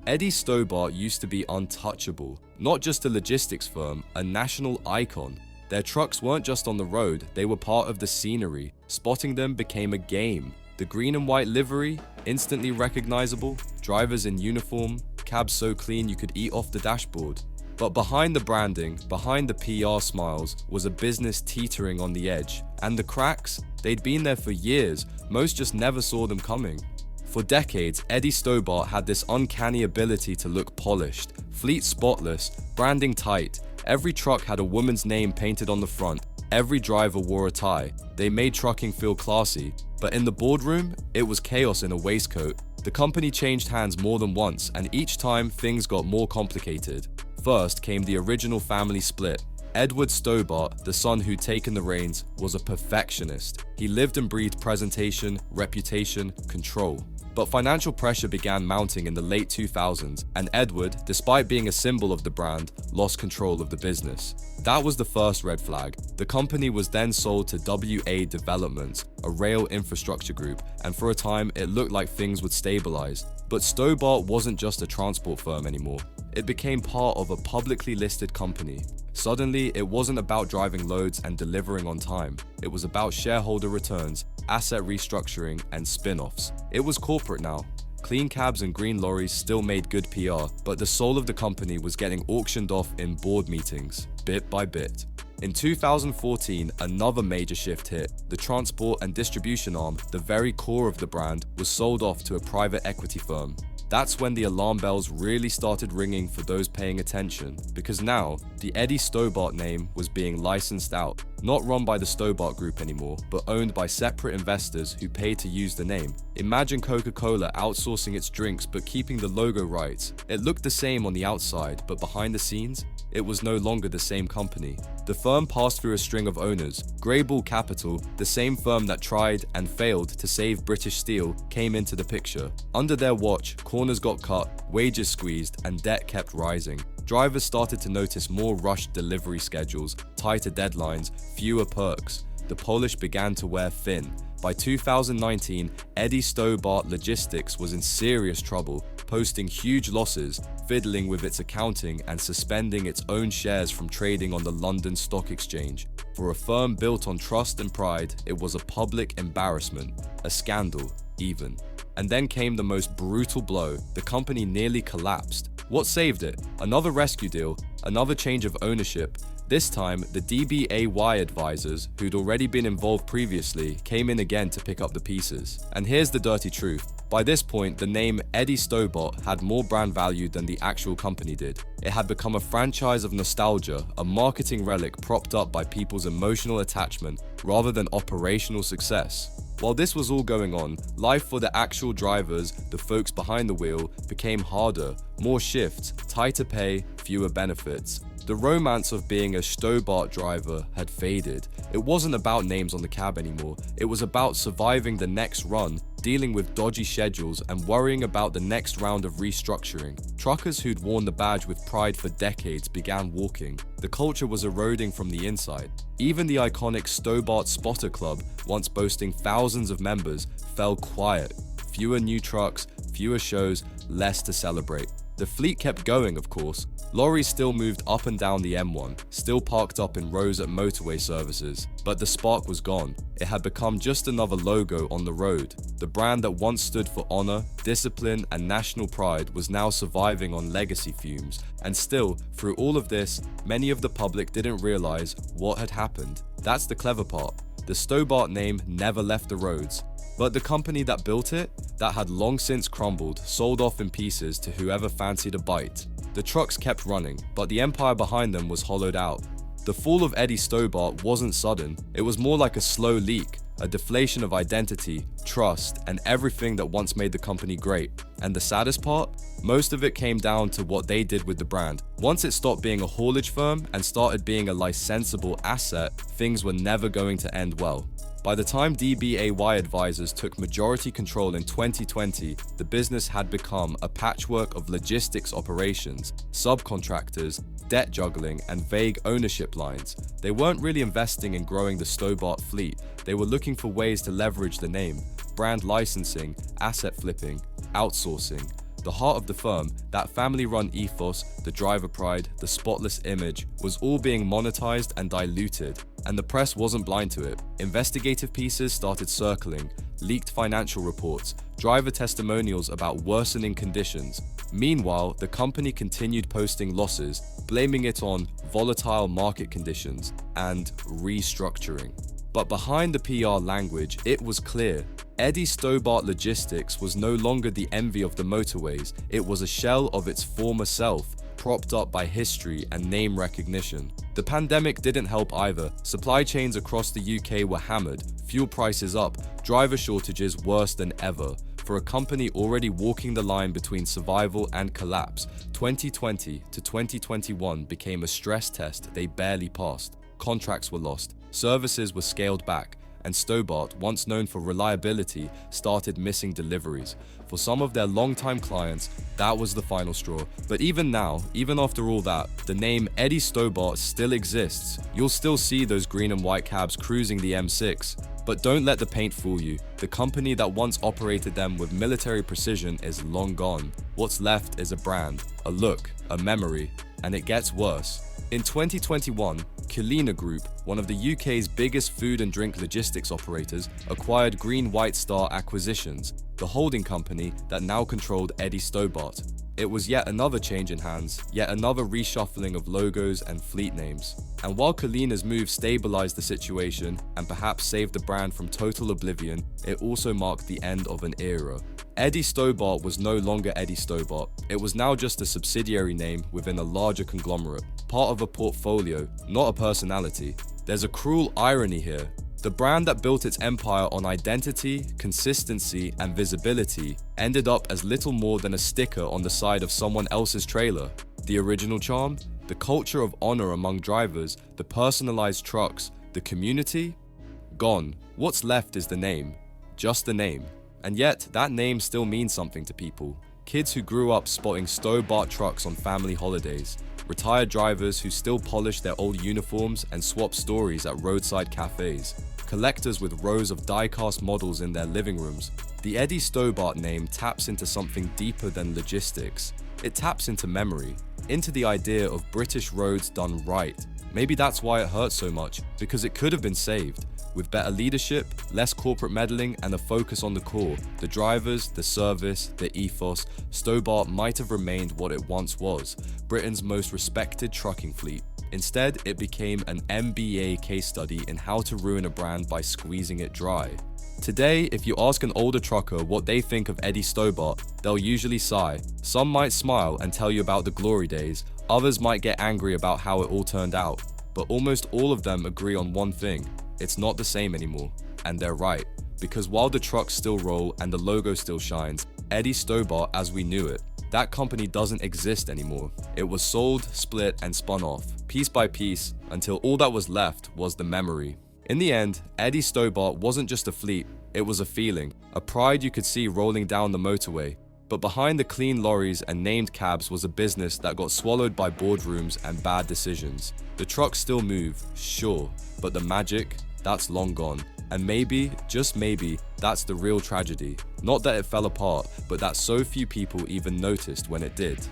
Eddie Stobart used to be untouchable, not just a logistics firm, a national icon. Their trucks weren't just on the road, they were part of the scenery. Spotting them became a game. The green and white livery, instantly recognizable, drivers in uniform, cabs so clean you could eat off the dashboard. But behind the branding, behind the PR smiles, was a business teetering on the edge. And the cracks? They'd been there for years, most just never saw them coming. For decades, Eddie Stobart had this uncanny ability to look polished, fleet spotless, branding tight. Every truck had a woman's name painted on the front. Every driver wore a tie. They made trucking feel classy. But in the boardroom, it was chaos in a waistcoat. The company changed hands more than once, and each time things got more complicated. First came the original family split. Edward Stobart, the son who'd taken the reins, was a perfectionist. He lived and breathed presentation, reputation, control. But financial pressure began mounting in the late 2000s, and Edward, despite being a symbol of the brand, lost control of the business. That was the first red flag. The company was then sold to WA Developments, a rail infrastructure group, and for a time it looked like things would stabilize. But Stobart wasn't just a transport firm anymore. It became part of a publicly listed company. Suddenly, it wasn't about driving loads and delivering on time. It was about shareholder returns, asset restructuring, and spin-offs. It was corporate now. Clean cabs and green lorries still made good PR, but the soul of the company was getting auctioned off in board meetings, bit by bit. In 2014, another major shift hit. The transport and distribution arm, the very core of the brand, was sold off to a private equity firm. That's when the alarm bells really started ringing for those paying attention, because now, the Eddie Stobart name was being licensed out, not run by the Stobart Group anymore, but owned by separate investors who paid to use the name. Imagine Coca-Cola outsourcing its drinks but keeping the logo rights. It looked the same on the outside, but behind the scenes, it was no longer the same company. The firm passed through a string of owners. Greybull Capital, the same firm that tried and failed to save British Steel, came into the picture. Under their watch, corners got cut, wages squeezed, and debt kept rising. Drivers started to notice more rushed delivery schedules, tighter deadlines, fewer perks. The polish began to wear thin. By 2019, Eddie Stobart Logistics was in serious trouble, posting huge losses, fiddling with its accounting, and suspending its own shares from trading on the London Stock Exchange. For a firm built on trust and pride, it was a public embarrassment, a scandal, even. And then came the most brutal blow. The company nearly collapsed. What saved it? Another rescue deal, another change of ownership. This time, the DBAY advisors, who'd already been involved previously, came in again to pick up the pieces. And here's the dirty truth. By this point, the name Eddie Stobart had more brand value than the actual company did. It had become a franchise of nostalgia, a marketing relic propped up by people's emotional attachment rather than operational success. While this was all going on, life for the actual drivers, the folks behind the wheel, became harder, more shifts, tighter pay, fewer benefits. The romance of being a Stobart driver had faded. It wasn't about names on the cab anymore. It was about surviving the next run, dealing with dodgy schedules, and worrying about the next round of restructuring. Truckers who'd worn the badge with pride for decades began walking. The culture was eroding from the inside. Even the iconic Stobart Spotter Club, once boasting thousands of members, fell quiet. Fewer new trucks, fewer shows, less to celebrate. The fleet kept going, of course. Lorries still moved up and down the M1, still parked up in rows at motorway services, but the spark was gone. It had become just another logo on the road. The brand that once stood for honor, discipline, and national pride was now surviving on legacy fumes. And still, through all of this, many of the public didn't realize what had happened. That's the clever part. The Stobart name never left the roads. But the company that built it, that had long since crumbled, sold off in pieces to whoever fancied a bite. The trucks kept running, but the empire behind them was hollowed out. The fall of Eddie Stobart wasn't sudden, it was more like a slow leak, a deflation of identity, trust, and everything that once made the company great. And the saddest part? Most of it came down to what they did with the brand. Once it stopped being a haulage firm and started being a licensable asset, things were never going to end well. By the time DBAY advisors took majority control in 2020, the business had become a patchwork of logistics operations, subcontractors, debt juggling, and vague ownership lines. They weren't really investing in growing the Stobart fleet. They were looking for ways to leverage the name, brand licensing, asset flipping, outsourcing. The heart of the firm, that family-run ethos, the driver pride, the spotless image, was all being monetized and diluted. And the press wasn't blind to it. Investigative pieces started circling, leaked financial reports, driver testimonials about worsening conditions. Meanwhile, the company continued posting losses, blaming it on volatile market conditions and restructuring. But behind the PR language, it was clear. Eddie Stobart Logistics was no longer the envy of the motorways. It was a shell of its former self, propped up by history and name recognition. The pandemic didn't help either. Supply chains across the UK were hammered, fuel prices up, driver shortages worse than ever. For a company already walking the line between survival and collapse, 2020 to 2021 became a stress test they barely passed. Contracts were lost, services were scaled back, and Stobart, once known for reliability, started missing deliveries. For some of their longtime clients, that was the final straw. But even now, even after all that, the name Eddie Stobart still exists. You'll still see those green and white cabs cruising the M6. But don't let the paint fool you. The company that once operated them with military precision is long gone. What's left is a brand, a look, a memory, and it gets worse. In 2021, Culina Group, one of the UK's biggest food and drink logistics operators, acquired Green White Star Acquisitions, the holding company that now controlled Eddie Stobart. It was yet another change in hands, yet another reshuffling of logos and fleet names. And while Culina's move stabilized the situation and perhaps saved the brand from total oblivion, it also marked the end of an era. Eddie Stobart was no longer Eddie Stobart. It was now just a subsidiary name within a larger conglomerate, part of a portfolio, not a personality. There's a cruel irony here. The brand that built its empire on identity, consistency, and visibility ended up as little more than a sticker on the side of someone else's trailer. The original charm, the culture of honor among drivers, the personalized trucks, the community? Gone. What's left is the name. Just the name. And yet, that name still means something to people. Kids who grew up spotting Stobart trucks on family holidays. Retired drivers who still polish their old uniforms and swap stories at roadside cafes. Collectors with rows of die-cast models in their living rooms. The Eddie Stobart name taps into something deeper than logistics. It taps into memory, into the idea of British roads done right. Maybe that's why it hurts so much, because it could have been saved. With better leadership, less corporate meddling, and a focus on the core, the drivers, the service, the ethos, Stobart might have remained what it once was, Britain's most respected trucking fleet. Instead, it became an MBA case study in how to ruin a brand by squeezing it dry. Today, if you ask an older trucker what they think of Eddie Stobart, they'll usually sigh. Some might smile and tell you about the glory days, others might get angry about how it all turned out. But almost all of them agree on one thing: it's not the same anymore. And they're right, because while the trucks still roll and the logo still shines, Eddie Stobart as we knew it, that company doesn't exist anymore. It was sold, split, and spun off, piece by piece, until all that was left was the memory. In the end, Eddie Stobart wasn't just a fleet, it was a feeling, a pride you could see rolling down the motorway. But behind the clean lorries and named cabs was a business that got swallowed by boardrooms and bad decisions. The trucks still move, sure, but the magic, that's long gone. And maybe, just maybe, that's the real tragedy. Not that it fell apart, but that so few people even noticed when it did.